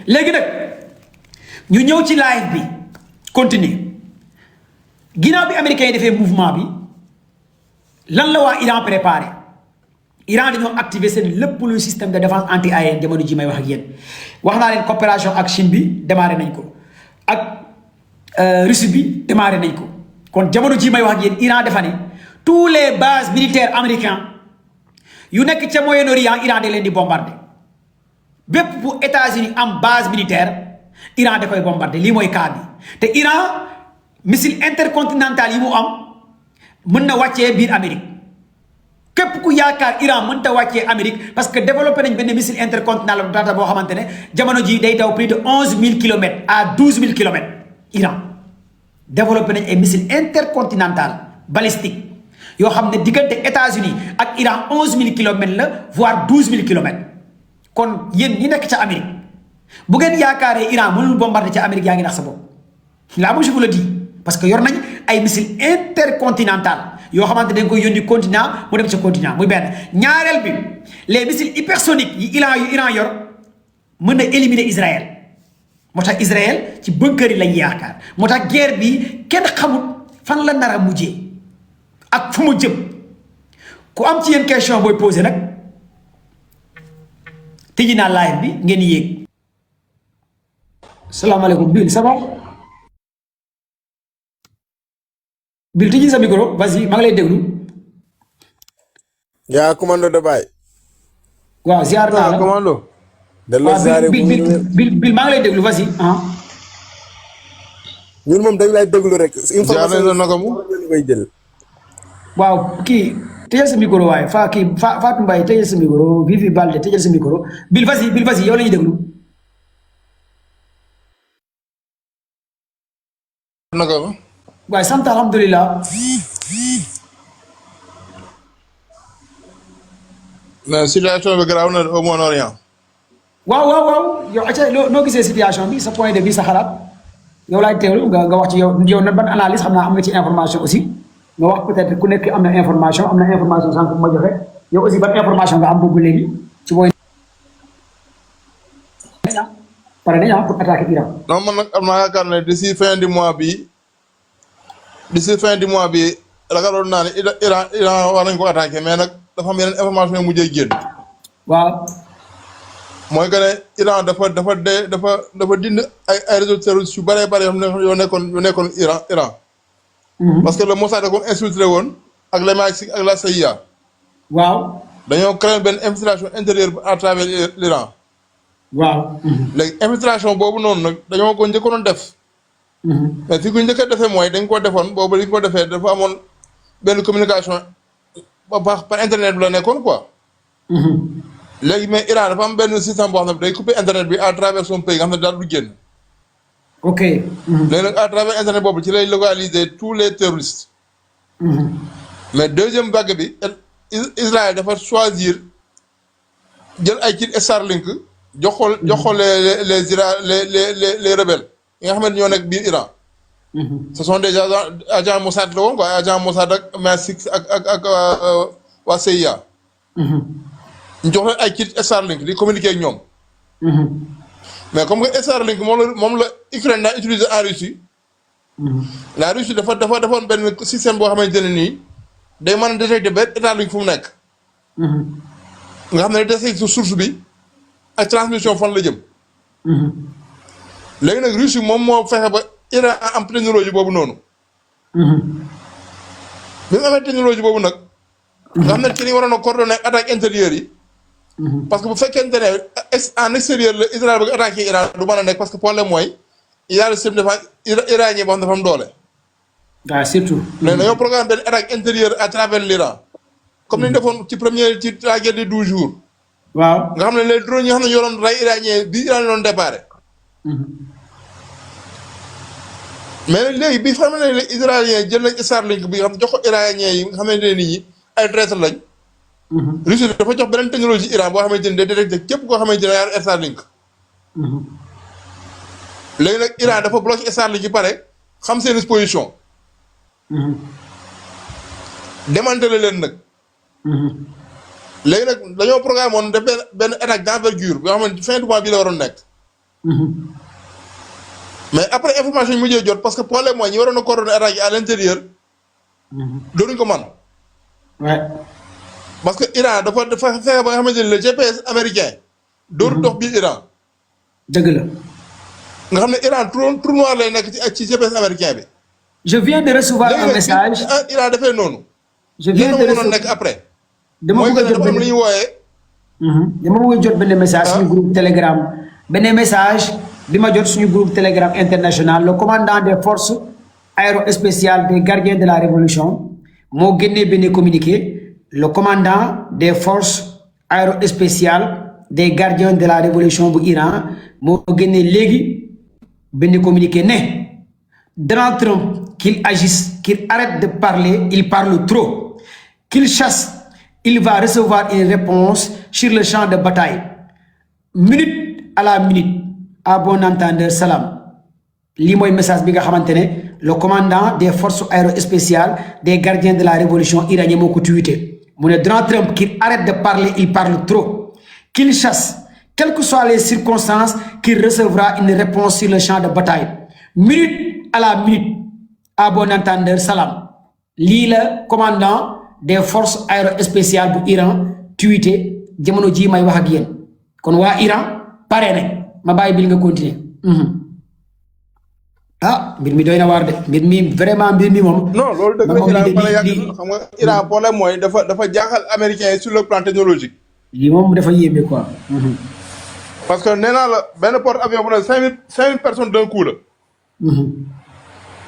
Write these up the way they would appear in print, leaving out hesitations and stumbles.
léegi nag ñu ñëw ci live bi continuer ginnaaw bi américains yi defee mouvement bi lan la waa Iran préparé Iran dañoo activer seen lépp luy système de défense anti-aérienne jamono ji may wax ak yéen wax naa leen coopération ak Chine bi démarré nañ ko ak Russie bi démarré nañ ko kon jamono ji may wax ak yéen Iran dafa ne tous les bases militaires américains yu nekk ca Moyen-Orient Iran da leen di bombarder bépp bu États-Unis am base militaire Iran da koy bombarder lii mooy cas bi te Iran missile intercontinental yi mu am mën na wàccee biir Amérique képp ku yaakaar Iran mënta wàccee Amérique parce que développé nañ benn missile intercontinental data boo xamante ne jamono ji day daw plus de 11 000 kilomètres à 12 000 kilomètres Iran développé nañ ay missile intercontinental balistique yoo xam ne diggante États-Unis ak Iran 11 000 kilomètres la voire 12 000 kilomètres kon yéen ñi nekk ca Amérique bu ngeen yaakaaree Iran mënul bombarder ca Amérique yaa ngi nax sa bopp là moi je vous le dis parce que yor nañ ay missile intercontinental yoo xamante dañ koy yónni continent mu dem ca continent muy benn ñaareel bi les missiles hypersoniques yi Iran yor mën na éliminer Israël moo tax Israël ci bunker yi lañ yaakaar moo tax guerre bi kenn xamut fan la nar a mujjee ak fu mu jëm ku am ci yéen question booy posé nag tëji naa live bi ngeen yéeg. salaamaaleykum Bill ça va. Bill tëji sa micro vas-y maa ngi lay déglu. yaa commando de Baye. waaw ziar naa la commando. waaw Bill maa ngi lay déglu vas-y ñun moom dañ lay déglu rek. information la naka mu koy jël. waaw kii tëjal sa micro waaye Fatou Mbaye tëjal sa micro Vivi Balde tëjal sa micro Bill vas-y yow la ñuy déglu. naka la. waaye sant alhamdulilah. mais situation bi garaaw na au Moyen-Orient. waaw yow acca noo gisee situation bi sa point de vue sa xalaat yow laay teewlu nga wax ci yow na ban analyse xam naa am nga ci information aussi nga wax peut-être ku nekk am na information sànq ma joxe yow aussi ban information nga am boobu léegi ci booy. pare nañ pour attaquer Iran. non man nag am naa yaakaar ne d'ici fin du mois bi ragaloon naa ne Iran war nañ ko attaquer mais nag dafa am yeneen information yu mujjee génn. waaw. mooy que ne Iran dafa dindi ay réseaux terroristes yu bëree bëri yoo nekkoon Iran. parce que le Mossad da ko infiltré woon ak l'MI6 ak la CIA. waaw. dañoo créé benn infiltration intérieure à travers l'Iran. waaw. léegi infiltration boobu noonu nag dañoo ko njëkkoon def. mais fi ko njëkk a defee mooy dañ ko defoon boobu dañ ko defee dafa amoon benn communication par internet bi la nekkoon quoi. léegi mais Iran dafa am benn système boo xam ne day couper internet bi à travers son pays nga xam ne daal du génn. ok. léegi nag à travers internet boobu ci lay localiser tous les terroristes. mais deuxième vague bi Israël dafa choisir jël ay kit Starlink jox ko les rebelles yi nga xam ne ñoo nekk biir Iran. ce sont des agents Mossad la woon quoi agent Mossad ak MI6 ak waa CIA. ñu jox leen ay kit Starlink di communiquer ak ñoom. mais comme que Starlink moom la Ukraine daa utiliser en Russie. la Russie dafa defoon benn système boo xamante ne nii day mën a détecter benn Starlink fu mu nekk. nga xam ne day détecter source bi ak transmission fan la jëm. léegi nag Russie moom moo fexe ba Iran am technologie boobu noonu. bi mu amee technologie boobu nag. nga xam ne ci li waroon a coordonner attaque intérieure yi. parce que bu fekkente ne en extérieur la Israël bëgg attaquer Iran du mën a nekk parce que problème mooy il y a le système de défense iranien boo xam ne dafa am doole. waaw surtout. mais dañoo programme benn attaque intérieure à travers l'Iran. comme ni ñu defoon ci la guerre des 12 jours. waaw nga xam ne les drones yi nga xam ne yoroon ray iranien bi Iran doon déparé. mais nag léegi bi xam ne les israéliens jël nañ Starlink bi nga xam jox ko iranien yi nga xamante ne nit ñi ay traître lañ. Russie dafa jox beneen technologie Iran boo xamante ni day détecté képp koo xamante ne yaa Starlink. léegi nag Iran dafa bloqué Starlink yi pare xam seen position. démantelé leen nag. léegi nag dañoo programme woon def benn attaque d'envergure boo xamante fin du mois bii la waroon nekk. mais après information yi mujjee jot parce que problème mooy ñi waroon a coordonner attaque yi à l'intérieur. doonuñu ko man ouais. parce que Iran dafa fexe ba nga xamante ni le GPS américain. dooru dox biir Iran. dëgg la. nga xam ne Iran trou noir lay nekk ci GPS américain bi. je viens de recevoir un message. Iran dafay noonu. je viens de recevoir nekk après. dama mooy bëgg a que dafa am lu ñuy wooyee. dama bëgg a jot benn message suñu groupe Telegram benn message bi ma jot suñu groupe Telegram international le commandant des forces aérospéciales des gardiens de la révolution moo génnee benn communiqué le commandant des forces aérospéciales des gardiens de la révolution bu Iran moo génnee léegi benn communiqué ne Donald Trump qu'il agisse qu'il arrête de parler il parle trop qu'il chasse il va recevoir une réponse sur le champ de bataille minute à la minute à bon entendeur salam lii mooy message bi nga xamante ne le commandant des forces aérospéciales des gardiens de la révolution iranienne moo ko tweeté mu ne Donald Trump qu'il arrête de parler il parle trop qu'il chasse quelles que soient les circonstances qu'il recevra une réponse sur le champ de bataille minute à la minute à bon entendeur salam lii la commandant des forces aérospéciales bu Iran tweeté jamono jii may wax ak yéen kon waa Iran pare nañ ma bàyyi bil nga continuer. ah mbir mi doy na waar de mbir mi vraiment mbir mi moom. non loolu dëgg la Iran bala yàgg xam nga Iran problème mooy dafa jaaxal américains yi sur le plan technologique. lii moom dafa yéeme quoi. parce que nee naa la benn porte avion bu ne 5000 personnes d'un coup la.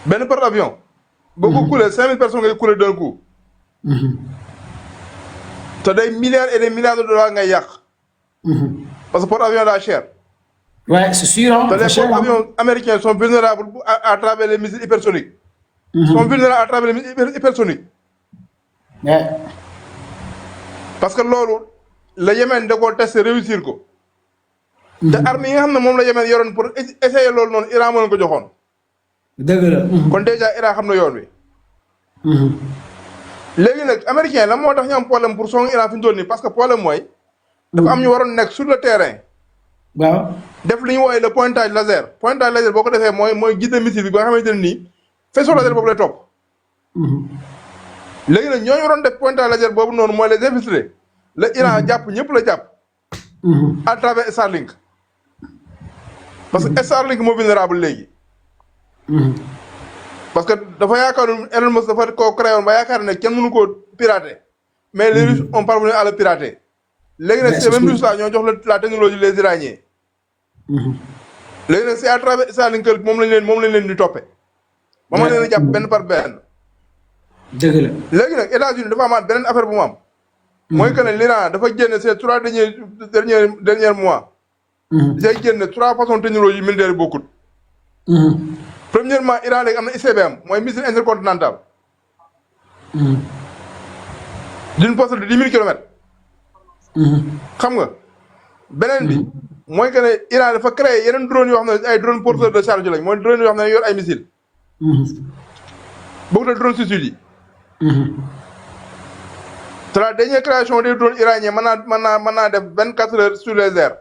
benn porte avion. boo ko couler 5000 personnes ngay couler d'un coup. te day milliards et des milliards de dollars ngay yàq. parce que porte avion daa cher. ouais c'est sûr hein. te les porte avions américains sont vulnérables à travers les missiles hypersoniques. sont vulnérables à travers les missiles hypersoniques. ouais. parce que loolu la Yémen da koo testé réussir ko. te armes yi nga xam ne moom la Yémen yoroon pour essayer loolu noonu Iran moo leen ko joxoon. dëgg la. kon déjà Iran xam na yoon wi. léegi nag américain la moo tax ñu am problème pour song Iran fi ñu toll nii parce que problème mooy. dafa am ñu waroon nekk sur le terrain. waaw. def li ñu woowee le pointage laser pointage laser boo ko defee mooy guider missile bi ba nga xamante ne nii faisceau laser boobu lay topp. léegi nag ñooñu waroon def pointage laser boobu noonu mooy les infiltrés la Iran jàpp ñëpp la jàpp. à travers Starlink. parce que Starlink moo vulnérable léegi. parce que dafa yaakaar Elon Musk dafa koo créé woon ba yaakaar ne kenn mënu koo pirater. mais les Russes ont parvenu à le pirater. léegi nag ces mêmes Russes là ñoo jox la technologie les Iraniens. léegi nag c'est à travers Starlink moom lañ leen di toppee. ba ma leen a jàpp benn par benn. dëgg la. léegi nag États-Unis dafa amaat beneen affaire bu mu am. mooy que ne l'Iran dafa génne ces 3 derniers mois. day génne 3 façons technologie militaire yi bokkut. premièrement Iran léegi am na ICBM mooy missile intercontinental. d'une portée de 10 000 kilomètres. xam nga beneen bi. mooy que ne Iran dafa créé yeneen drone yoo xam ne ay drone porteurs de charge lañ mooy drone yoo xam ne yor ay missiles. bokkut ak drone suicide yi. te la dernière création des drones iraniens mën naa def 24 heures sur les airs.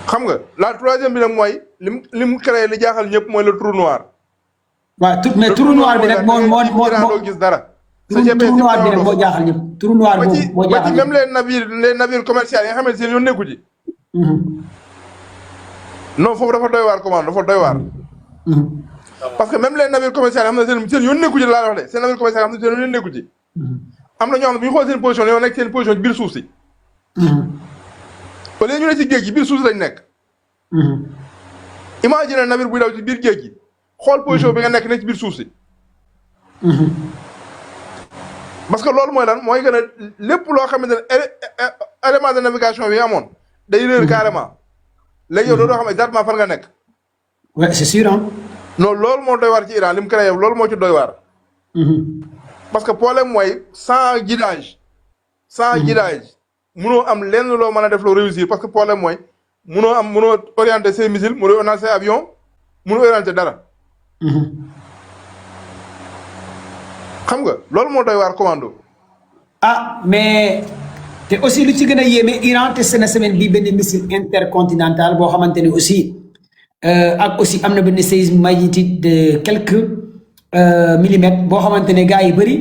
xam nga la troisième bi nag mooy lim créé li jaaxal ñëpp mooy le trou noir. waaw mais trou noir bi nag moo gis dara. trou noir bi nag moo jaaxal ñëpp. trou noir boobu moo jaaxal même les navires commerciaux yi nga xamante ne yoon nekku ci. non foofu dafa doy waar commande dafa doy waar. parce que même les navires commerciaux yi nga xam ne seen yoon nekku ci laa wax de seen navires commerciaux yi nga xam ne seen yoon nekku ci. am na ñoo xam ne bu ñu xool seen position dañoo nekk seen position ci biir suuf si. au lieu ñu ne ci géej gi biir suuf si lañ nekk. imagine navire buy daw ci biir géej gi xool position bi nga nekk ci biir suuf si. parce que loolu mooy lan mooy que ne lépp loo xamante ne élément de navigation bi amoon day réer carrément. léegi yow doo xam exactement fan nga nekk. ouais c'est sûr hein. non loolu moo doy waar ci Iran li mu créé loolu moo ci doy waar. parce que problème mooy sans guidage. sans guidage munoo am lenn loo mën a def loo réussir parce que problème mooy munoo orienter ses missiles munoo orienter ses avions munoo orienter dara. xam nga loolu moo doy waar commando. ah mais te aussi lu ci gën a yéeme Iran testé na semaine bii benn missile intercontinental boo xamante ne aussi ak aussi am na benn séisme magnitude de quelques millimètres boo xamante ne gars yi bëri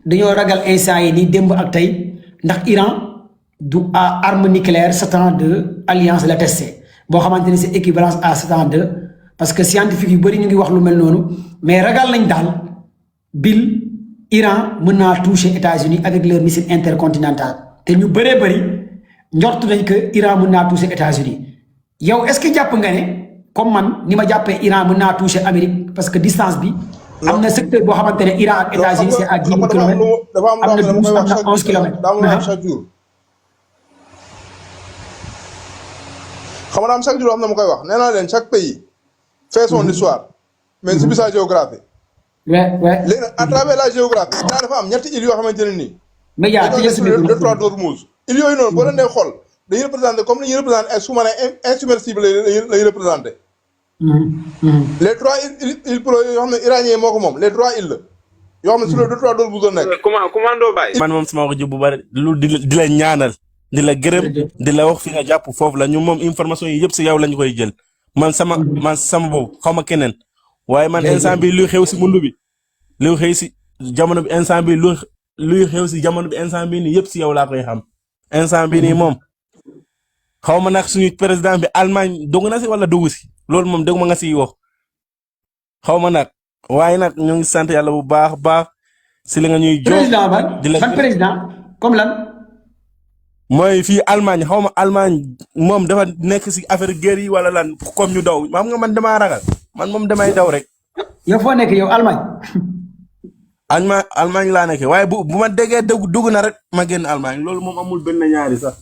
dañoo ragal instant yi nii démb ak tey ndax Iran du arme nucléaire 702 alliance la testé boo xamante ne c'est équivalence à 702 parce que scientifique yu bëri ñu ngi wax lu mel noonu mais ragal nañ daal bil Iran mën naa toucher États-Unis avec leur missile intercontinental te ñu bëree bëri njort nañ que Iran mën naa toucher États-Unis yow est-ce que jàpp nga ne comme man ni ma jàppee Iran mën naa toucher Amérique parce que distance bi. am na secteur boo xamante ne Iran ak États-Unis c'est à 10 000 kilomètres am na 12 am na 11 kilomètres. chaque jour. xam nga chaque jour am na ma koy wax nee naa leen chaque pays fait son histoire mais si sa géographie. léegi nag à travers la géographie daa dafa am ñetti îles yoo xamante ne nii. mais yaa tëjee suñu le Détroit d'Ormuz. îles yooyu noonu boo leen dee xool dañuy représenté comme ni ñuy représenté ay sous-marin insubmersible lay représenté. les 3 îles pro yoo xam ne iranien moo ko moom les 3 îles la yoo xam ne sur le Détroit d'Ormuz la nekk. commando Baye. man moom sama wax ji bu bari lu di la ñaanal di la gërëm di la wax fi nga jàpp foofu la ñu moom information yi yëpp si yow lañu koy jël man sama boobu xaw ma keneen waaye man instant bi luy xew si mundu bi luy xew si jamono bi instant bi luy xew si jamono bi instant bi nii yëpp si yow laa koy xam instant bi nii moom xaw ma nag suñu président bi Allemagne dugg na si wala dugg si loolu moom dégg ma nga siy wax xaw ma nag waaye nag ñu ngi sant yàlla bu baax si li nga ñuy jox président ban président comme lan mooy fii Allemagne xaw ma Allemagne moom dafa nekk si affaire guerre yi wala lan comme ñu daw xam nga man damaa ragal man moom damay daw rek. yow foo nekk yow Allemagne. Allemagne laa nekk waaye bu ma déggee dugg na rek ma génn Allemagne loolu moom amul benn ñaari sax.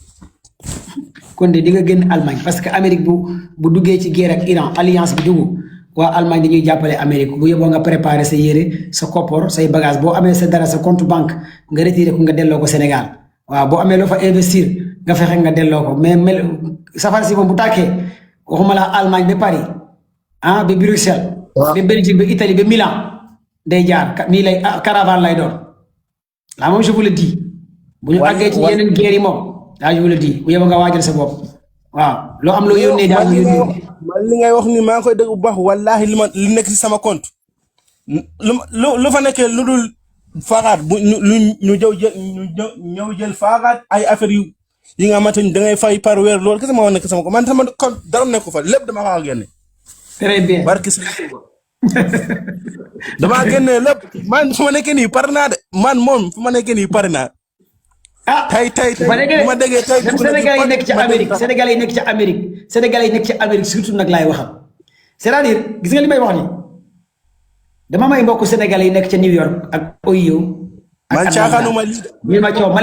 kon de di nga génn Allemagne parce que Amérique bu duggee ci guerre ak Iran alliance bi dugg waa Allemagne dañuy jàppale Amérique bu yóbboo nga préparer sa yére sa koppor say bagage boo amee sa dara sa compte banque nga retiré ko nga delloo ko Sénégal waaw boo amee loo fa investir nga fexe nga delloo ko mais safara si moom bu tàkkee waxuma la Allemagne ba Paris ba Bruxelles. ba Belgique ba Italie ba Milan day jaar nii lay caravane lay doon la moom je vous le dis. bu ñu àggee ci yeneen guerre yi moom. daa je vous le dis bu yeboo nga waajal sa bopp waaw loo am loo yónnee daal yónnee. man li ngay wax ni maa ngi koy dégg bu baax wallaahi li nekk si sama compte lu fa nekkee lu dul faagaat bu ñu ñëw jël faagaat ay affaire yi nga xamante ni da ngay fay par weer loolu kese moo nekk sama compte man sama compte dara nekk fa lépp dama xaw a génne. très bien barki si damaa génne lépp man fu ma nekkee nii pare naa de man moom fu ma nekkee nii pare naa. tey bu ma déggee tey Sénégalais yi nekk ci Amérique Sénégalais yi nekk ci Amérique Sénégalais yi nekk ci Amérique surtout nag laay waxal c'est-à-dire gis nga li may wax nii dama may mbokk Sénégalais yi nekk ca New York ak Ohio. man caaxaanuma lii de. ma coow ma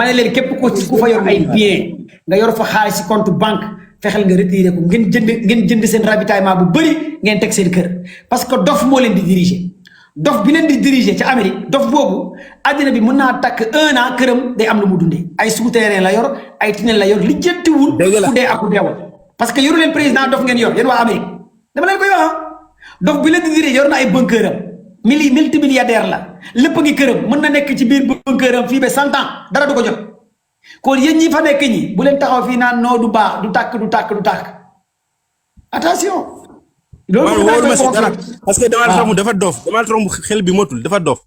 ne leen képp ku fa yor ay bien nga yor fa xaalis ci compte banque fexeel nga retiré ko ngeen jënd seen ravitaillement bu bëri ngeen teg seen kër parce que dof moo leen di diriger. dof bi leen di diriger ca Amérique dof boobu àddina bi mën naa takk 1 an këram day am lu mu dundee ay souterrain la yor ay tunnel la yor li jëntiwul ku dee ak ku deewul parce que yoru leen président dof ngeen yor yéen waa Amérique dama leen koy wax dof bi leen di diriger yor na ay bunker am multimilliardaire la lépp ngi këram mën na nekk ci biir bunker am fii ba 100 ans dara du ko jot kon yéen ñi fa nekk ñi bu leen taxaw fii naan noo du baax du tàkk attention. loolu wóoruma si dara parce que Donald Trump dafa dof Donald Trump xel bi motul dafa dof.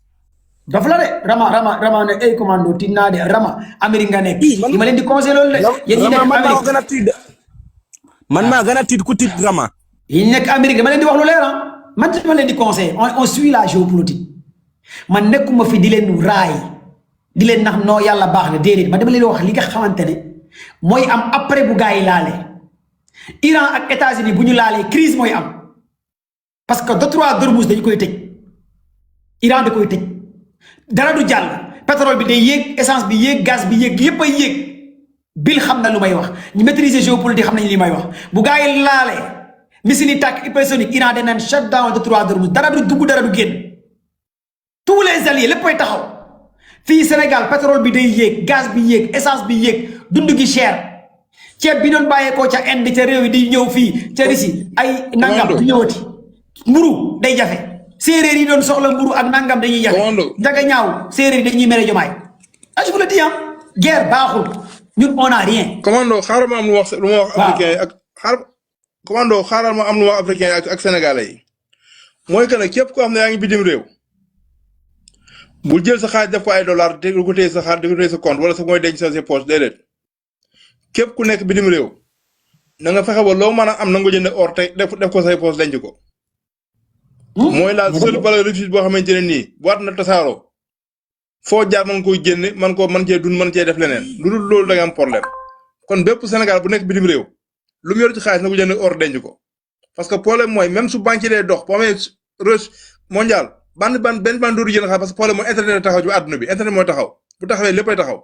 dof la de Rama ne ay commando ti naa de Rama Amérique nga nekk. li ma leen di conseillé loolu de. yéen ñi nekk Amérique man maa gën a tiit ku tiit Rama. yéen ñi nekk Amérique dama leen di wax lu leer man dama leen di conseillé on suit la géopolitique man nekkuma fi di leen raay di leen nax noo yàlla baax na déedéet man dama leen wax li nga xamante ne mooy am après bu gaa yi laalee Iran ak États-Unis bu ñu laalee crise mooy am. parce que Détroit d'Ormuz dañu koy tëj Iran da koy tëj dara du jàll pétrole bi day yéeg essence bi yéeg gaz bi yéeg yépp ay yéeg bil xam na lu may wax ñu maîtriser géopolitique xam nañ li may wax bu gaa yi laalee missile yi tàkk hypersonique Iran danaan shut down Détroit d'Ormuz dara du dugg dara du génn tous les alliés lépp ay taxaw fii Sénégal pétrole bi day yéeg gaz bi yéeg essence bi yéeg dund gi cher ceeb bi doon bàyyeekoo ca Inde ca réew yi di ñëw fii ca Russie ay nangam du ñëwati mburu day jafe séeréer yi doon soxla mburu ak nangam dañuy jafe jaga ñaaw séeréer yi dañuy mere jomaay je vous le dis guerre baaxul ñun on a rien. commando xaaral ma am lu ma wax africain yi ak xaaral ma am lu ma wax africain yi ak sénégalais yi mooy que ne képp koo xam ne yaa ngi bitim réew bul jël sa xaalis def ko ay dollars te ko téye sa xaalis di ko téye sa compte wala sa mooy denc sa poche déedéet képp ku nekk bitim réew na nga fexe ba loo mën a am na nga jënd or te def ko say poche denc ko. mooy la seule valeur refuge boo xamante ne nii bu at na tasaaroo foo jaar mën koy génne mën cee dund mën cee def leneen lu dul loolu da nga am problème kon bépp Sénégal bu nekk bitim réew lu mu yor ci xaalis na ko jënd or denc ko parce que problème mooy même su banque dee dox boo amee rush mondial benn ban dootu jënd xaalis parce que problème mooy internet taxaw ci àdduna bi internet mooy taxaw bu taxawee léppay taxaw.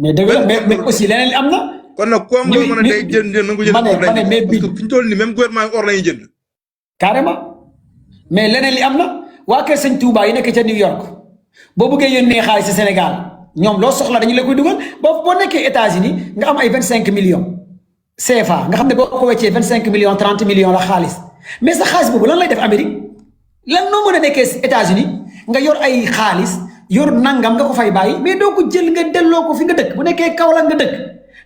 mais dëgg la mais aussi leneen li am na. kon nag ku am loo mën a day jënd na ko jënd or denc ko parce que fi ñu toll nii même gouvernement or lañuy jënd. carrément mais leneen li am na waa Kër Sëñ Touba yi nekk ca New York boo bëggee yónnee xaalis ci Sénégal ñoom loo soxla dañu la koy dugal boo nekkee États-Unis nga am ay 25 millions CFA nga xam ne boo ko weccee 25 millions 30 millions la xaalis mais sa xaalis boobu lan lay def Amérique lan noo mën a nekkee États-Unis nga yor ay xaalis yor nangam nga ko fay bàyyi mais doo ko jël nga delloo ko fi nga dëkk bu nekkee Kaolack nga dëkk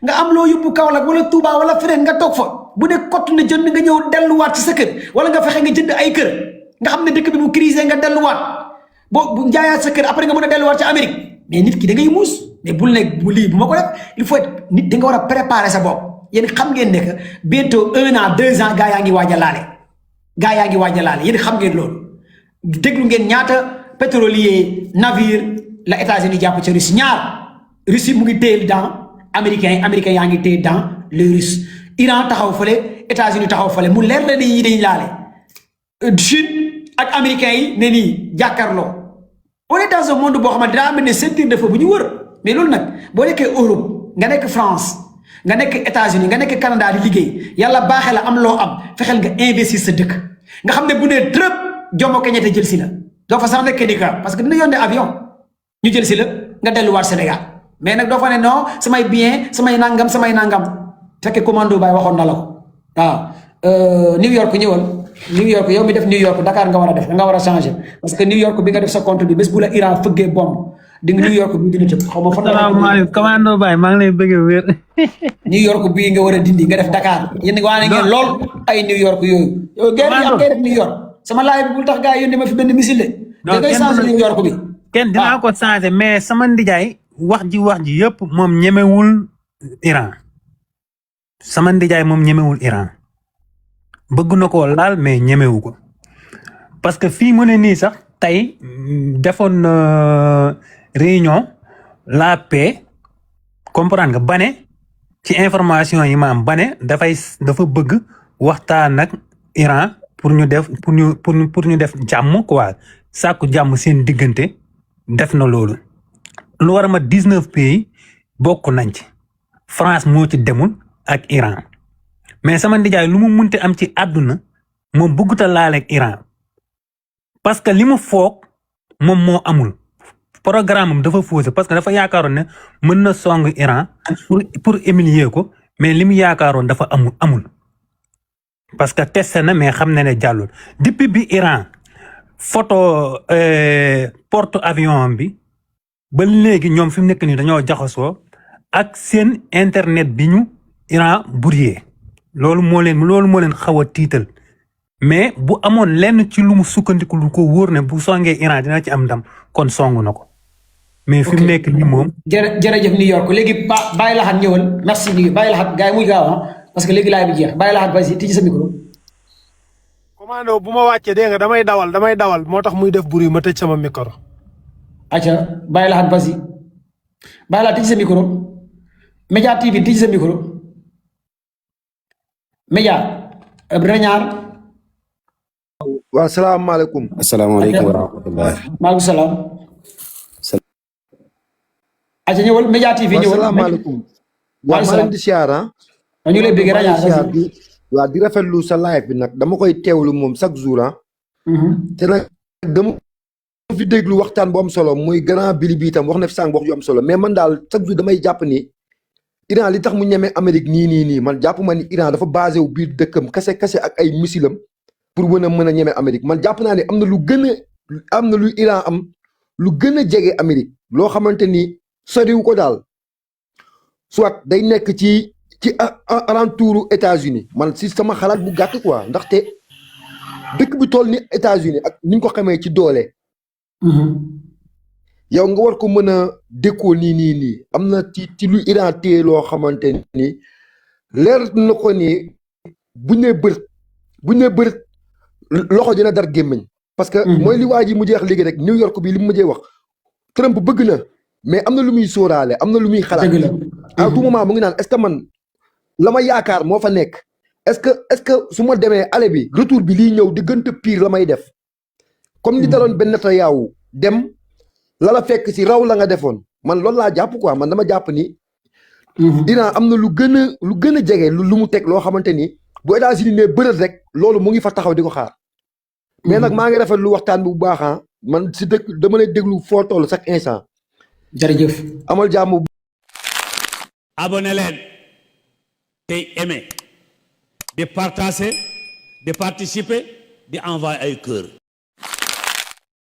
nga am loo yóbbu Kaolack wala Touba wala feneen nga toog fa bu dee kott na jënd nga ñëw delluwaat ci sa kër wala nga fexe nga jënd ay kër nga xam ne dëkk bi bu crise nga delluwaat bu jaayaat sa kër après nga mën a delluwaat ci Amérique mais nit ki da ngay muus mais bul ne bu lii bu ma ko def il faut être nit da nga war a préparer sa bopp yéen xam ngeen ne que bientôt 1 an 2 ans gaa yaa ngi waaj a laale yéen xam ngeen loolu déglu ngeen ñaata pétrolier navire la États-Unis jàpp ca Russie ñaar Russie mu ngi téye dans américain yaa ngi téye dans les Russes Iran taxaw fële États-Unis taxaw fële mu leer la ne yii dañuy laale Chine ak américains yi ne nii jàkkaarloo on est dans un monde boo xamante daa am ne ceinture de feu bu ñu wër mais loolu nag boo nekkee Europe nga nekk France nga nekk États-Unis nga nekk Canada di liggéey yàlla baaxee la am loo am fexeel nga investir sa dëkk nga xam ne bu nee trëp Jomo Kenyatta jël si la doo fa sax nekk di ka parce que dina yónnee avion ñu jël si la nga delluwaat Sénégal mais nag doo fa ne non samay bien samay nangam fekkee commando baay waxoon na la ko waaw New York ñëwal New York yow mi def New York Dakar nga war a def nga war a changer parce que New York bi nga def sa compte bi bés bu la Iran fëggee bomb di nga New York bi dina tëb xaw ma fan. salaamaaleykum commando Baye maa ngi lay bëgg wér. New York bii nga war a dindi nga def Dakar yéen waane ngeen lool ay New York yooyu. yow gerte gi am ngay def New York sama laaj bi bul tax gars yi yónnee ma fi benn missile de. da ngay changer New York bi. kenn dinaa ko changer mais sama ndijaay wax ji yëpp moom ñemewul Iran sama ndijaay moom ñemewul Iran. bëgg na koo laal mais ñemewu ko parce que fii mu ne nii sax tey defoon réunion la paix comprendre nga Bane ci information yi ma am Bane dafa bëgg waxtaan ak Iran pour ñu def jàmm quoi sàkku jàmm seen diggante def na loolu lu war a ma 19 pays bokk nañ ci France moo ci demul ak Iran mais sama ndijaay lu mu munte am ci àdduna moom bëggut a laale ak Iran parce que li mu foog moom moo amul programme am dafa faussé parce que dafa yaakaaroon ne mën na song Iran pour humilier ko mais li mu yaakaaroon dafa amul parce que testé na mais xam na ne jàllul depuis bi Iran photo porte avion bi ba léegi ñoom fi mu nekk nii dañoo jaxasoo ak seen internet bi ñu Iran brouillé loolu moo leen xaw a tiital mais bu amoon lenn ci lu mu sukkandiku lu ko wóor ne bu songee Iran dina ci am ndam kon song na ko mais fi mu nekk nii moom. jërëjëf New York léegi bàyyi laxat ñëwal merci bàyyi laxat gars yi muy gaaw parce que léegi laay bi jeex bàyyi laxat vas-y tijji sa micro. commando bu ma wàccee dégg nga damay dawal moo tax muy def bruit ma tëj sama micro. acca bàyyi laxat vas-y bàyyi laxat tijji sa micro Média TV tijji sa micro. Média Reñaar. waaw salaamaaleykum. asalaamaaleykum wa rahmatulah. maaleykum salaam. aca ñëwal Média TV ñëwal. waaw salaamaaleykum. waaw maa leen di siyaar ah. ñu lay bëgg Reñaar waaw di rafetlu sa live bi nag dama koy teewlu moom chaque jour ah. te nag dama fi déglu waxtaan bu am solo muy grand Billy bi itam wax na fi sànq wax yu am solo mais man daal chaque jour damay jàpp ni. Iran li tax mu ñeme Amérique nii man jàpp ma ni Iran dafa basé wu biir dëkkam kase ak ay missilam pour mën a ñeme Amérique man jàpp naa ne am na lu Iran am lu gën a jege Amérique loo xamante ni soriwu ko daal soit day nekk ci alentouru États-Unis man si sama xalaat bu gàtt quoi ndaxte dëkk bi toll ni États-Unis ak ni ñu ko xamee ci doole. yow nga war ko mën a dékkoo nii am na ci lu Iran téye loo xamante ni leer na ko ni buñ ne bërët loxo dina dar gémmiñ parce que mooy li waa ji mu jeex léegi rek New York bi li mu mujjee wax Trump bëgg na mais am na lu muy sóoraale am na lu muy xalaat à tout moment mu ngi naan est-ce que man la ma yaakaar moo fa nekk est-ce que su ma demee ale bi retour bi liy ñëw di gën a pire la may def comme ni daloon benn Netanyahu dem la la fekk si raw la nga defoon man loolu laa jàpp quoi man dama jàpp ni Iran am na lu gën a jege lu mu teg loo xamante ni bu États-Unis ne bërët rek loolu mu ngi fa taxaw di ko xaar mais nag maa ngi rafetlu waxtaan bu baax man si dëkk dama lay déglu foo toll chaque instant. jërëjëf. amal jàmm. abonné leen tey aimé di partager di participer di envoyer ay cœur.